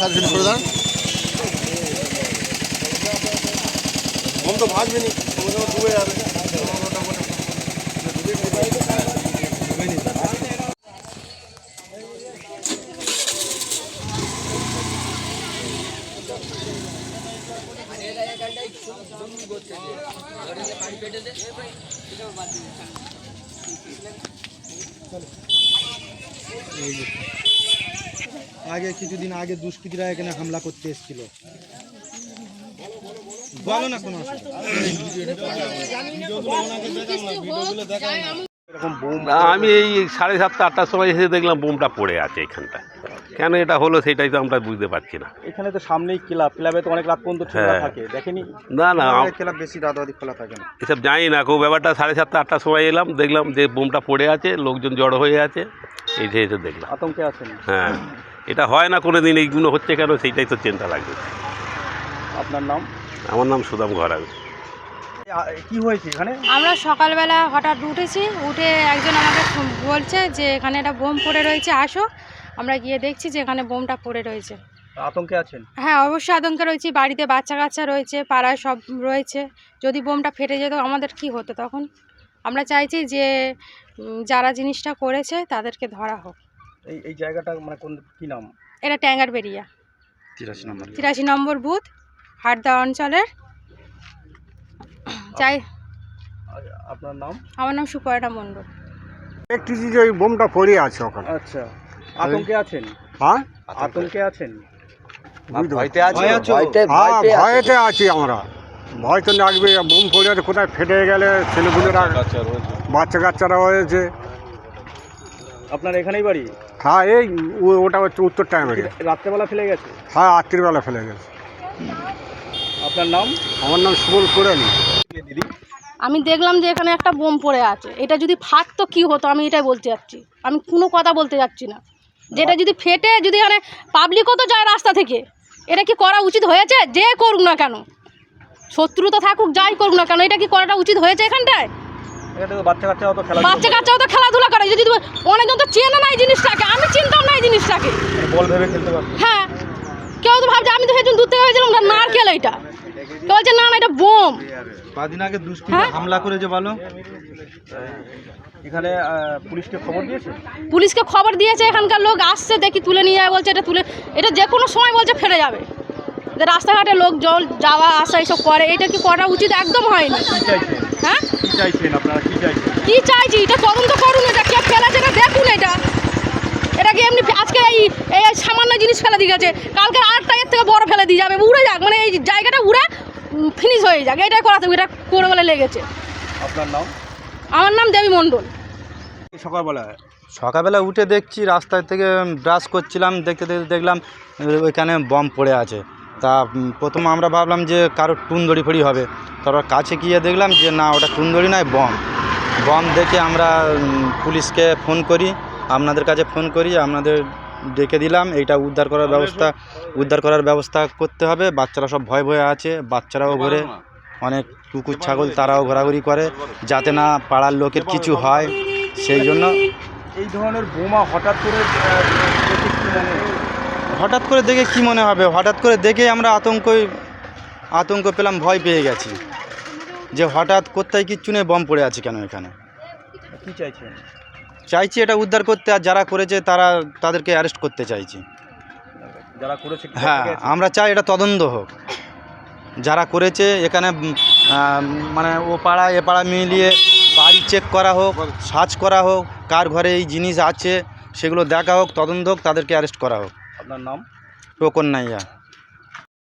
Suggestion করে দেন। Bomb তো ভাসবে নি, ডুবে যাবে। আগে কিছুদিন আগে দুষ্কৃতীরা এখানে হামলা করতে এসেছিল, বলো না কোনো আমি এই 7:30 8টার সময় এসে দেখলাম বোমটা পড়ে আছে এখানটা। কেন এটা হলো সেটাই তো আমরা বুঝতে পারছি না। এখানে তো সামনেই ক্লাবে তো অনেক রাত পর্যন্ত খোলা থাকে, দেখেনি? না না, ক্লাব বেশি রাত অবধি খোলা থাকে না। এসব জানি না, কেউ ব্যাপারটা 7:30 8টার সময় এলাম, দেখলাম যে বোমটা পড়ে আছে, লোকজন জড়ো হয়ে আছে, এই যে এসে দেখলাম। আতঙ্কে আছেন? হ্যাঁ, এটা হয় না কোনো দিন, এইগুলো হচ্ছে কেন সেইটাই তো চিন্তা লাগবে। আপনার নাম? আমার নাম সুদাম ঘরামি। কি হয়েছে এখানে? আমরা সকালবেলা হঠাৎ উঠেছি, উঠে একজন আমাকে বলছে যে এখানে একটা বোম পড়ে রয়েছে, আসো। আমরা গিয়ে দেখছি যে এখানে বোমটা পড়ে রয়েছে। আতঙ্কে আছেন? হ্যাঁ, অবশ্যই আতঙ্কে রয়েছি। বাড়িতে বাচ্চা কাচ্চা রয়েছে, পাড়ায় সব রয়েছে। যদি বোমটা ফেটে যেত আমাদের কি হতো তখন? আমরা চাইছি যে যারা জিনিসটা করেছে তাদেরকে ধরা হোক। এই জায়গাটা মানে কি নাম? এটা ট্যাঙ্গারবেরিয়া 83 নম্বর বুথ, হাটদা অঞ্চলের। চাই। আপনার নাম? আমার নাম সুপর্ণা মণ্ডল। একটি যে ওই বোমটা পড়ে আছে ওখানে। আচ্ছা, আতঙ্কে আছেন? হ্যাঁ, আতঙ্কে আছেন? ভয়তে আছি আমরা। ভয় তো লাগবে, বোম পড়ে আছে, কোথায় ফেটে গেলে ছেলেগুলোরা, বাচ্চা কাচ্চারা হয়েছে। আপনার এখানেই বাড়ি? হ্যাঁ, এই ওটা হচ্ছে উত্তর টাইমে। রাত্রেবেলা ফেলে গেছে? হ্যাঁ, রাত্রিবেলা ফেলে গেছে। আপনার নাম? আমার নাম সুবল কোরালি। দিদি, আমি দেখলাম যে এখানে একটা বোম পড়ে আছে। এটা যদি ফাটতো কী হতো আমি এটাই বলতে যাচ্ছি, আমি কোনো কথা বলতে যাচ্ছি না। যেটা যদি ফেটে, যদি এখানে পাবলিকও তো যায় রাস্তা থেকে, এটা কি করা উচিত হয়েছে? যে করুক না কেন, শত্রুতা থাকুক, যাই করুক না কেন, এটা কি করাটা উচিত হয়েছে এখানটায়? বাচ্চা কাচ্চাও তো খেলাধুলা করে। যদি অনেকজন তো চেনে না এই জিনিসটাকে, আমি চিনতাম না এই জিনিসটাকে। বল ভেবে খেলতে পারতো? হ্যাঁ, কেউ তো ভাবছে, আমি তো সেদিন দূর থেকে হয়েছিলাম নারকেল, এইটা কেউ বলছে না না এটা বোম। কদিন আগে দুষ্কৃতী হামলা করেছে বলো, এখানে পুলিশকে খবর দিয়েছে? পুলিশকে খবর দিয়েছে, এখানকার লোক আসছে, দেখি তুলে নিয়ে যায়, বলছে এটা তুলে, এটা যে কোনো সময় বলছে ফেলে যাবে। রাস্তাঘাটে লোক জল যাওয়া আসা এইসব করে, এটা কি করা উচিত? একদম হয়নি। হ্যাঁ, কি চাইছেন আপনারা? কি চাইছি? এটা তদন্ত করুন, এটা কে ফেলেছে এটা দেখুন। এটাকে এমনি আজকে এই সামান্য জিনিস ফেলে দিয়ে গেছে, কালকে আরেকটা এর থেকে বড় ফেলে দিয়ে যাবে, উড়ে যাক, মানে এই জায়গাটা উড়ে ফিনিশ হয়ে যাক, এটাই করাতে এটা করে বলে লেগেছে। আপনার নাম? আমার নাম দেবী মণ্ডল। সকালবেলা উঠে দেখছি রাস্তায় থেকে ব্রাশ করছিলাম, দেখতে দেখলাম ওইখানে বম পড়ে আছে। তা প্রথম আমরা ভাবলাম যে কারোর টুনদড়ি ফড়ি হবে, তারপর কাছে গিয়ে দেখলাম যে না, ওটা টুনদড়ি নয়, বম দেখে আমরা পুলিশকে ফোন করি, আপনাদের কাছে ফোন করি, আপনাদের ডেকে দিলাম। এইটা উদ্ধার করার ব্যবস্থা করতে হবে। বাচ্চারা সব ভয়ে আছে, বাচ্চারাও ঘোরে, অনেক কুকুর ছাগল তারাও ঘোরাঘুরি করে, যাতে না পাড়ার লোকের কিছু হয়, সেই জন্য। এই ধরনের বোমা হঠাৎ করে দেখে কি মনে হবে? হঠাৎ করে দেখে আমরা আতঙ্ক পেলাম, ভয় পেয়ে গেছি যে হঠাৎ কোথায় কিচ্ছু নেই, বম পড়ে আছে কেন এখানে। কি চাইছেন? চাইছি এটা উদ্ধার করতে, আর যারা করেছে তাদেরকে অ্যারেস্ট করতে চাইছি। যারা করেছে, হ্যাঁ, আমরা চাই এটা তদন্ত হোক। যারা করেছে এখানে মানে ও পাড়া এ পাড়া মিলিয়ে বাড়ি চেক করা হোক, সার্চ করা হোক, কার ঘরে এই জিনিস আছে সেগুলো দেখা হোক, তদন্ত হোক, তাদেরকে অ্যারেস্ট করা হোক। আপনার নাম? টোকন নাইয়া।